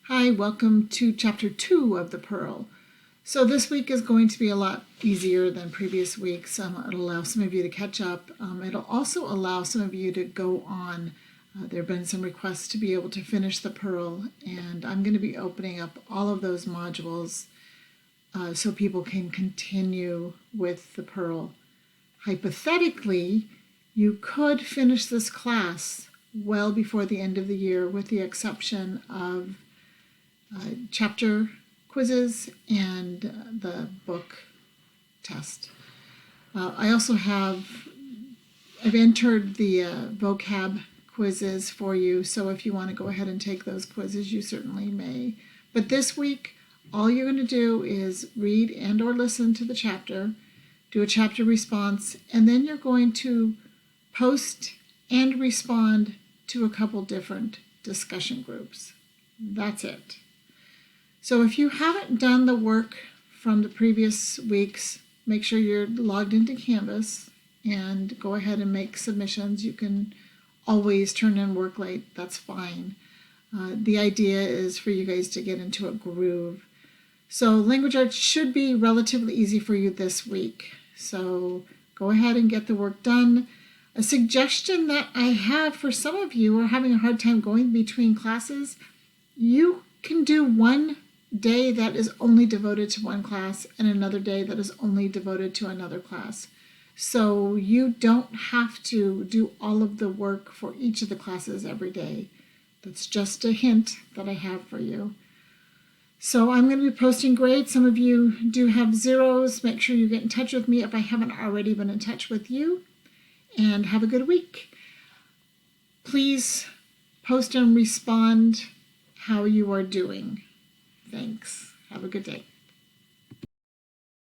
Hi, welcome to Chapter 2 of the Pearl. So this week is going to be a lot easier than previous weeks. It'll allow some of you to catch up. It'll also allow some of you to go on. There have been some requests to be able to finish the Pearl, and I'm going to be opening up all of those modules so people can continue with the Pearl. Hypothetically, you could finish this class well before the end of the year, with the exception of chapter quizzes and the book test. I've entered the vocab quizzes for you, so if you want to go ahead and take those quizzes, you certainly may. But this week, all you're going to do is read and or listen to the chapter, do a chapter response, and then you're going to post and respond to a couple different discussion groups. That's it. So if you haven't done the work from the previous weeks, make sure you're logged into Canvas and go ahead and make submissions. You can always turn in work late, that's fine. The idea is for you guys to get into a groove. So language arts should be relatively easy for you this week. So go ahead and get the work done. A suggestion that I have for some of you who are having a hard time going between classes, you can do one day that is only devoted to one class and another day that is only devoted to another class. So you don't have to do all of the work for each of the classes every day. That's just a hint that I have for you. So I'm going to be posting grades. Some of you do have zeros. Make sure you get in touch with me if I haven't already been in touch with you. And have a good week. Please post and respond how you are doing. Thanks. Have a good day.